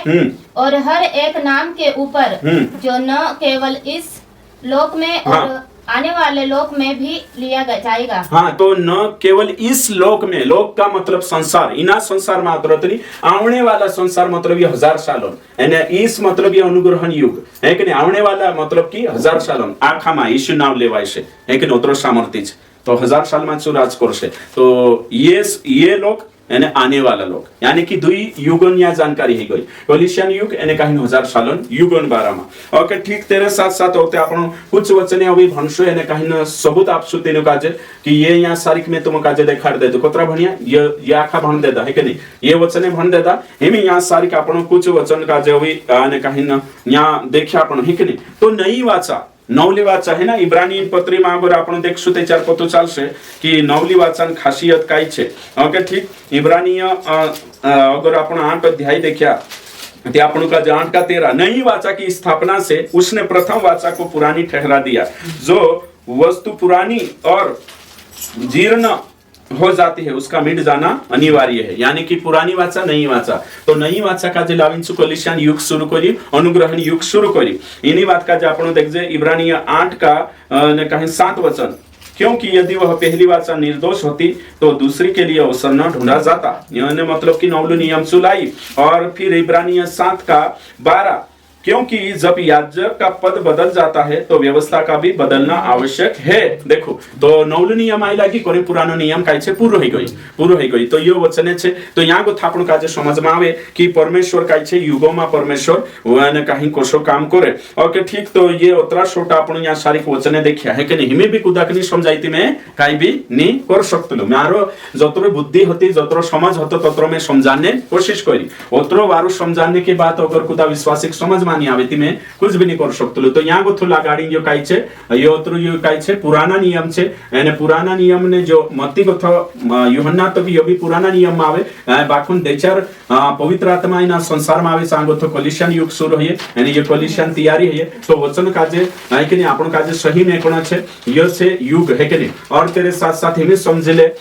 और हर एक नाम के ऊपर जो न केवल इस लोक में और आने वाले लोक में भी लिया जाएगा। हाँ, तो न केवल इस लोक में, लोक का मतलब संसार, इना संसार मात्र नहीं, आने वाला संसार मतलब ये 1000 सालों, यानी इस मतलब ये अनुग्रहण युग है कि नहीं, आने वाला मतलब कि 1000 सालों आखा मा यीशु नाम लेवाय से है कि नहीं, उतरो सामर्थ्य तो 1000 साल में राज करसे, तो ये लोग यानी आने वाला लोग, यानी कि दुई युगन या जानकारी ही गई, कोलिशियन युग यानी कहीं 1000 सालन युगन बारामा। ओके, ठीक तेरे साथ साथ होते आपण कुछ वचने अभी भनसो यानी कहीं सबूत आपसु तेनो काजे कि ये यहाँ सारिक में तुम काजे देखाड़ दे तो कोतरा भणिया ये आखा भण देता है कि नहीं, ये वचने भण देता हेमी यहाँ सारिक आपण कुछ वचन काजे अभी यानी कहीं यहाँ देखे आपण है कि नहीं, तो नई वाचा नवली वाचा है ना, इब्रानी पत्री में अगर आपण देखशु त्याच्यार पतो चालशे की नवली वाचान खासियत काय छे। ओके, ठीक, इब्रानी अगर आपण 8 अध्याय देखिया ते आपण का 8 का 13, नई वाचा की स्थापना से उसने प्रथम वाचा को पुरानी ठहरा दिया, जो वस्तु पुरानी और जीर्ण हो जाती है उसका मिट जाना अनिवार्य है, यानी कि पुरानी वाचा नई वाचा, तो नई वाचा का जे लाविंचु कोलिशियन युग शुरू करी, अनुग्रहण युग शुरू करी, इन्हीं बात का जे आपण देख जे इब्रानी 8 का ने कहीं 7 वचन, क्योंकि यदि वह पहली वाचा निर्दोष होती तो दूसरी के लिए अवसर न ढूंढा जाता, यानी मतलब कि नौलू नियम सुलाई। और फिर इब्रानी 7 का 12, क्योंकि जब याजक का पद बदल जाता है तो व्यवस्था का भी बदलना आवश्यक है। देखो, तो नौलू नियम आइला कि कोने पुरानो नियम काय छे पूरो ही गई, तो यो वचने छे, तो यहाँ को थापण का जे समझ में आवे कि परमेश्वर काय छे युगोमा परमेश्वर वने कहीं कोशो काम करे। ओके, ठीक, तो ये उतरा छोटा आपण यहाँ सारी वचने देखिया है कि नहीं, हिमे भी कुदाकनी समझाइती में काई भी नहीं कर सकतलो, मारो जतरो बुद्धि होती जतरो समझ होतो ततरो में समझाने कोशिश करी, उतरो वारू समझाने के बाद अगर कुदा विश्वासिक समझ नहीं आवे में कुछ भी नहीं कर सकते। तो यहाँ को गाड़ी जो काई छे यो उतरो यो काई छे पुराना नियम छे, यानी पुराना नियम ने जो मत्ती को यूहन्ना तो भी पुराना नियम आवे बाखुन देचार पवित्र आत्मा इना संसार में आवे सांगो तो कोलिशियन युग शुरू है, यानी ये कोलिशियन तैयारी है, तो वचन काजे है कि नहीं आपण काजे सही में कोना छे यो छे युग है कि नहीं। और तेरे साथ साथ हेमी समझले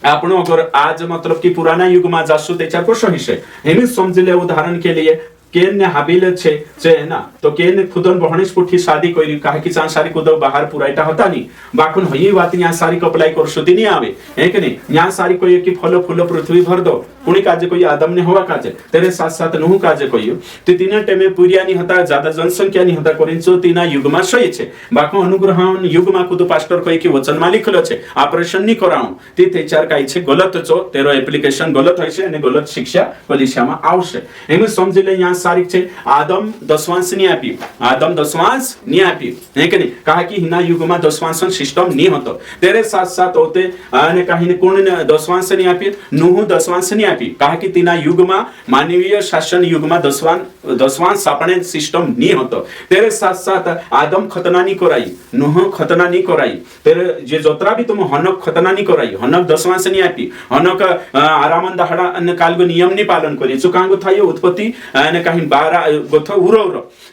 आपण अगर आज मतलब कि पुराना युग में जासु तेचार को सही से हेमी समझले, उदाहरण के लिए केन ने हाबिल छे है ना, तो केन ने खुदन बहनेश पुठी शादी कोई काहे कि चां सारी कुदो बाहर पुराइटा होता नहीं, बाकुन हई बात यहाँ सारी को अप्लाई कर सुती नहीं आवे है कि नहीं, यहाँ सारी कोई कि फलो फूलो पृथ्वी भर दो पुणी काजे कोई आदम ने हुआ काजे तेरे साथ साथ नहु काजे कोई तो तीना टेमे पुरिया नहीं होता, ज्यादा जनसंख्या नहीं होता कोरिंचो तीना युग में सही छे, बाको अनुग्रहण युग में कुदो पास्टर कोई कि वचन में लिखलो छे ऑपरेशन नहीं कराऊं ती तेचार काई छे गलत छो, तेरो एप्लीकेशन गलत होय छे અને गलत शिक्षा कलिसियाમાં આવશે। એનું સમજી લે यहाँ सारिक छे आदम दशवांश नहीं आप्યું, आदम दशवांश नहीं आप्યું है कि नहीं, कहा कि हिना युग में दशवांश सिस्टम नहीं होतो, तेरे साथ साथ होते અને कहीं ने कोण ने दशवांश नहीं आप्યું, नूह दशवांश नहीं आप्યું, कहा कि तीना युग में मानवीय शासन युग में दशवांश अपने सिस्टम नहीं होतो, तेरे साथ साथ आदम खतना नहीं कराई, नूह खतना नहीं कराई, तेरे जे जोतरा भी तुम हनक खतना नहीं कराई, हनक दशवांश नहीं आप्યું, हनक आरामन दहाड़ा अन्न काल नियम नहीं पालन करी, चुकांगो थायो उत्पत्ति અને कहीं 12 गोथ उरो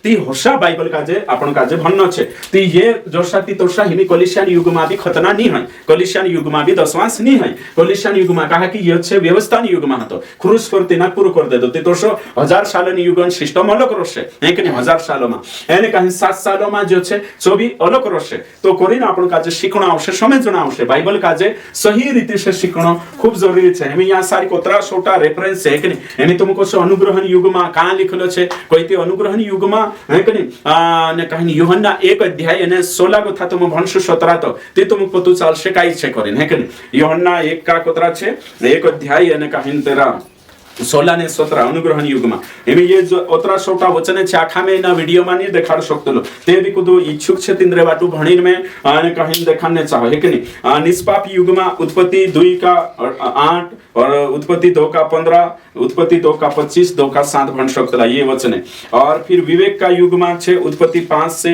ती होशा बाइबल काजे आपण काजे भन्नो छे, ती ये जोशाती तोशा हिमी कोलिशियन युग में भी खतना नहीं है, कोलिशियन युग में भी दशवांश नहीं है, कोलिशियन युग में कहा कि ये छे व्यवस्थान युग में हतो क्रूस पर तिना पूरो कर दे दो ते तोशो 1000 सालन युगन सिस्टम अलग रोशे है कि नहीं, 1000 सालों में एने कहीं 7 सालों में जो छे सो भी अलग रोशे, तो कोरीन आपण काजे शिखणो आवश्य समझणो आवश्य, बाइबल काजे सही रीति से शिखणो खूब जरूरी छे। हमें यहाँ सारी कोतरा छोटा रेफरेंस है कि नहीं, एने तुमको सो अनुग्रहण युग में कहां लिखलो छे कोई ते अनुग्रहण युग में है कि नहीं, ने कहीं यूहन्ना 1 अध्याय एने 16 को था तुम भंशु 17 तो ते तुम पतो चालशे काई छे करिन है कि नहीं, यूहन्ना 1 का कोतरा छे 1 अध्याय एने कहीं तेरा 16 ने 17 अनुग्रहण युग में एमे ये जो ओतरा छोटा वचन छे आखा में ना वीडियो में नहीं देखाड़ सकतलो, ते भी कुदो इच्छुक छे तिंद्रे बाटू भणीन में आने कहीं देखाने चाहो है कि नहीं। निष्पाप युग में उत्पत्ति 2 का 8 और उत्पत्ति 2 का 15, उत्पत्ति 2 का 25, 2 का 7 भण सकतला ये वचन है। और फिर विवेक का युग में छे उत्पत्ति 5 से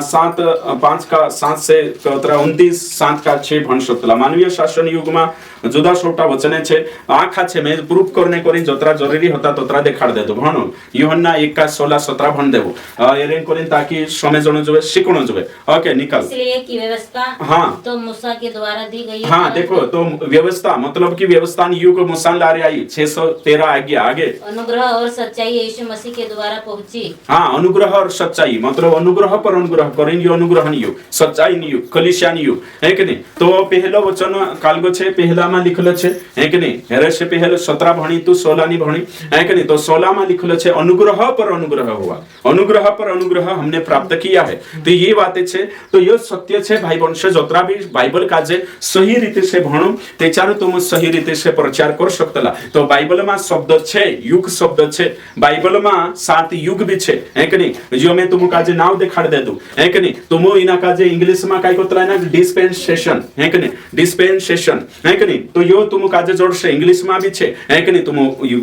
7, 5 का 7 से 29, 7 का 6 भण सकतला। मानवीय शासन युग में जुदा छोटा वचन छे आखा छे मैं प्रूफ करने को जोतरा जरूरी होता तोतरा देखाड़ दे दो भणो यूहन्ना 1 का 16 17 भण देबो एरेन कोरिन ताकि समझणो जोवे शिखणो जोवे। ओके निकल, इसलिए की व्यवस्था हाँ तो मूसा के द्वारा दी गई, हाँ देखो तो व्यवस्था मतलब कि व्यवस्था मुसान युग मुसान ला रहे आई 613 आगे अनुग्रह और सच्चाई यीशु मसीह के द्वारा पहुंची। हाँ, अनुग्रह और सच्चाई मतलब अनुग्रह पर अनुग्रह करेंगे, अनुग्रह नहीं हो, सच्चाई नहीं हो, कलिसिया नहीं हो, है कि नहीं। तो पहलो वचन कालगो छे पहला में लिखलो छे, है कि नहीं। हेरे से पहले 17 भणी तू 16 नहीं भणी, है कि नहीं। तो 16 में लिखलो छे अनुग्रह पर अनुग्रह हुआ, अनुग्रह पर अनुग्रह हमने प्राप्त किया है। तो ये बातें छे, तो ये सत्य छे भाई वंश जोतरा भी बाइबल काजे सही रीति से भणो तेचारो तुम सही रीति से प्रचार कर सकतला। तो बाइबल में शब्द छे, युग शब्द छे, बाइबल में 7 युग भी छे, है कि नहीं। जो मैं तुम काजे नाव दिखाड़ दे दूं, है कि नहीं। तुम इना काजे इंग्लिश में काय कोतला ना डिस्पेंसेशन, है कि नहीं, डिस्पेंसेशन, है कि नहीं। तो यो तुम काजे जोड़ से इंग्लिश में भी छे, है कि नहीं। तुम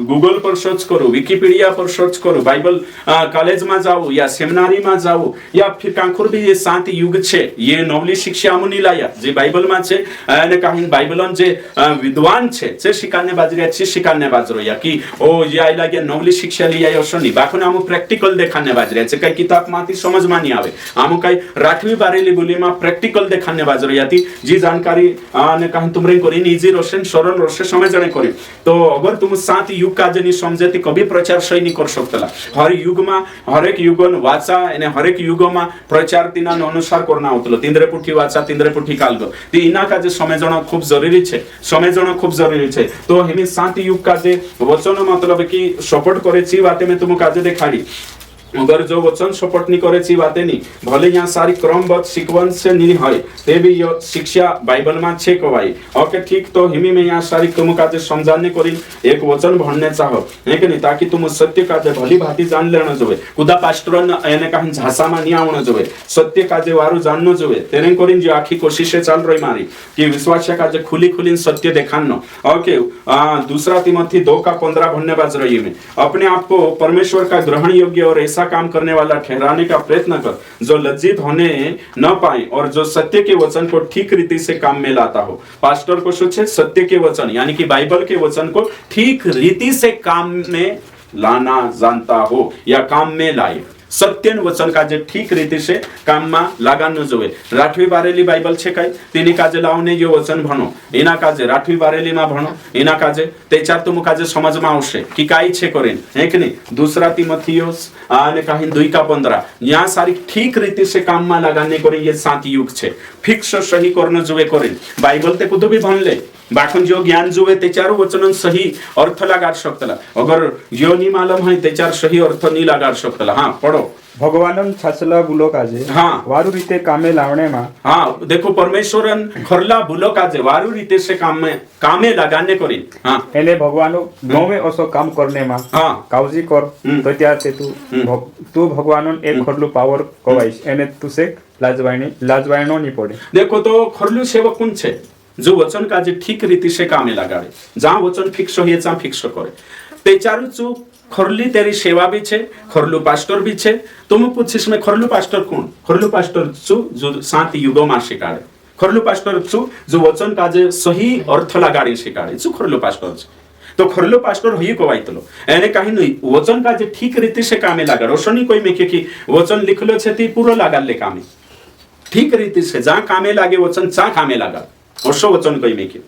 गूगल पर सर्च करो, विकिपीडिया पर सर्च करो, बाइबल कॉलेज में जाओ या सेमिनारी में जाओ या फिर कांखुर भी ये 7 युग छे। ये नवली शिक्षा मुनि लाया जे बाइबल में छे અને કાහිન બાઇબલન જે વિદ્વાન છે જે શિકારને બાજરી છે શિકારને બાજરો યા की ओ ये आई लागे नवली शिक्षा ली आयो शनी बाखने आमु प्रैक्टिकल देखाने बाजरे છે કઈ કિતાબ માંથી समझ માં नहीं आवे आमु कई राठवी बारेली बोली में प्रैक्टिकल देखाने बाजरो याती जी जानकारी ने काहिन तुमरे करी इजी रोशन सरल रोशे समझने करी। तो अगर तुम 7 युग का जनी समझे ती कभी प्रचार सही नहीं कर सकतला। हर युग में हर एक युगन वाचा અને हर एक युग में प्रचार तीना अनुसार करना होतलो तिंद्रे पुठी वाचा तिंद्रे पुठी कालगो ती इना का जे समझना खूब जरूरी छे, समझना खूब जरूरी छे। तो हेमी 7 युग का जे वचन मतलब कि सपोर्ट करे ची बातें मैं तुमको काजे दिखाड़ी। अगर जो वचन सपोर्ट नहीं करे ची बातें नहीं भले यहाँ सारी क्रमबद्ध सीक्वेंस से नहीं है ते भी ये शिक्षा बाइबल में छे कवाई। ओके ठीक। तो हिमी में यहाँ सारी तुम काजे समझाने करी एक वचन भरने चाहो, है कि नहीं, ताकि तुम सत्य काजे भली भांति जान लेना जोवे। खुदा पास्टर एने कहीं झांसा में नहीं आवनो जोवे, सत्य काजे वारू जाननो जोवे। तेरे करीन जो आखी कोशिशें चल रही मारी कि विश्वास काजे खुली खुली सत्य देखानो। ओके दूसरा तिमोथी 2:15 भरने बाज रही में अपने आप को परमेश्वर का ग्रहण योग्य और ऐसा काम करने वाला ठहराने का प्रयत्न कर जो लज्जित होने न पाए और जो सत्य के वचन को ठीक रीति से काम में लाता हो। पास्टर को सोचे सत्य के वचन यानी कि बाइबल के वचन को ठीक रीति से काम में लाना जानता हो या काम में लाए। सत्य वचन काजे ठीक रीति से काम में लगानो जोवे। राठवी बारेली बाइबल छे काई तेनी काजे लावने यो वचन भणो एना काजे राठवी बारेली में भणो एना काजे तेचार तुम काजे समझ में आवशे कि काई छे करेन, है कि नहीं। दूसरा तिमोथियोस आने काहिन 2:15 यहाँ सारी ठीक रीति से काम में लगाने करे ये 7 युग छे। फिक्स सही करनो जोवे करेन बाइबल ते कुदो भी भण ले बाखन जो ज्ञान जोवे तेचारो वचन सही अर्थ लगा सकतला। अगर यो नहीं मालूम है तेचार सही अर्थ नहीं लगा सकतला। हाँ पढ़ो। भगवानन छाछला बुलो काजे हाँ वारु रीते कामे लावणे मा हाँ देखो परमेश्वरन खरला बुलो काजे वारु रीते से कामे लगाने करी। हाँ एने भगवानो नोवे असो काम करने मा हाँ कावजी कर तो त्यार ते तू भगवानन एक खरलू पावर कवाइस एने तुसे लाजवाइनो नहीं पड़े। देखो तो खरलू सेवक कौन छे जो वचन काजे ठीक रीति से कामे लगाड़े जहाँ वचन फिक्स हो जहाँ फिक्स करे तेचारू चू खरली तेरी सेवा भी छे खरलू पास्टर भी छे। तुम पूछिस में खरलू पास्टर कौन? खरलू पास्टर चू जो 7 युगों में शिकाड़े खरलू पास्टर चू जो वचन काजे सही अर्थ लगाड़ी शिकाड़े चू खरलू पास्टर छे। तो खरलो पास्टर होई को वाइतलो एने काही नहीं वचन काजे ठीक रीति से कामे लगाड़ो शनी कोई में कि वचन लिखलो छे ती पूरो लगाड़ले कामे ठीक रीति से जहाँ कामे लागे वचन चा कामे लगा ओशो वचन कोई में कि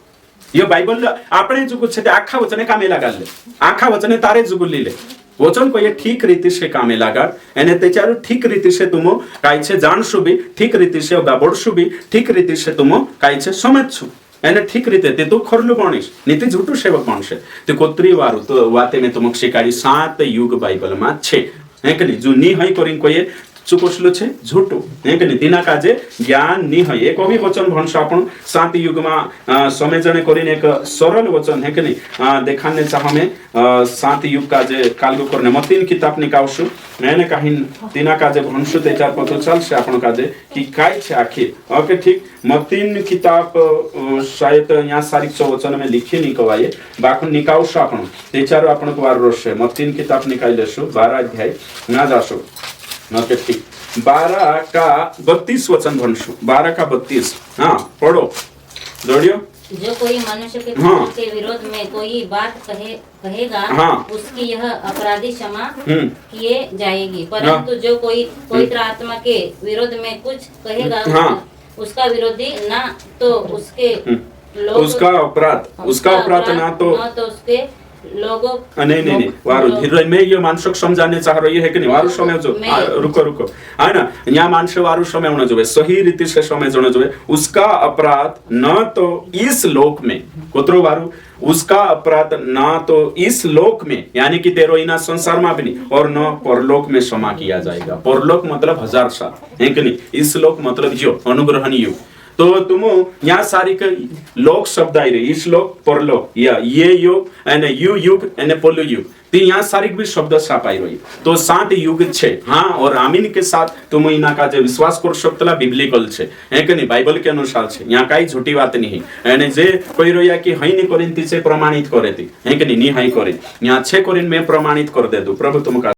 यो बाइबल आपणे जुगु छे आखा वचने कामे लगाड़ले आखा वचने तारे जुगु लीले वचन को ये ठीक रीति से कामे लगाड़ एने तेचारो ठीक रीति से तुमो काई छे जानशु भी ठीक रीति से गाबड़शु भी ठीक रीति से तुमो काई छे समझछु एने ठीक रीते ते तू खरलू गणेश नीति झूठू सेवक गणशे ते कोत्री वारु तो वाते में तुमक शिकारी 7 युग बाइबल में छे है कि जो नी हई करिन कोए चुकोसलो छे झूठू है कि दिना काजे ज्ञान नी हई एक भी वचन भणस आपण 7 युग में समझने करिन एक सरल वचन है कि देखाने चाहमे 7 युग का जे कालगो करने मतीन किताब निकावसु मैंने काहिन तिना काजे भणसु ते चार पतो चलसे आपण काजे कि काय छे आखिर। ओके ठीक। मतीन किताब शायद यहाँ सारी वचन में लिखी नहीं कवाये बाखन निकावसु आपण ते चार आपण को वार रोशे मतीन किताब निकाल लेसु 12 अध्याय ना जासु। ओके ठीक। 12 का 32 वचन भणसु 12 का 32 हाँ पढ़ो जोड़ियो। जो कोई मनुष्य के के विरोध में कोई बात कहेगा उसकी यह अपराधी क्षमा किए जाएगी परंतु जो कोई पवित्र आत्मा के विरोध में कुछ कहेगा उसका विरोधी ना तो उसके उसका अपराध ना तो उसके लोगों नहीं वारू धीरे में ये मानसिक समझाने चाह रही है कि नहीं वारू समय जो रुको है ना यहाँ मानस वारू समय होना जो सही रीति से समझना जो उसका अपराध न तो इस लोक में कोतरो वारू उसका अपराध ना तो इस लोक में यानी कि तेरो इना संसार में भी नहीं और न परलोक में क्षमा किया जाएगा। परलोक मतलब 1000 साल है कि नहीं, इस लोक मतलब जो अनुग्रहण युग। तो तुम यहाँ सारी के लोक शब्द आई रही इस लोक परलोक या ये युग एने यु युग एने पोलो युग तो यहाँ सारी भी शब्द छापाई रही तो 7 युग छे। हाँ और आमीन के साथ तुम इना का जो विश्वास कर सकतला बिब्लिकल छे है कि नहीं, बाइबल के अनुसार छे। यहाँ काई झूठी बात नहीं एने जे कोई रोया कि हई नहीं करिन ती से प्रमाणित करे थी है कि नहीं हाई करिन यहाँ 6 करिन में प्रमाणित कर दे दो। प्रभु तुमका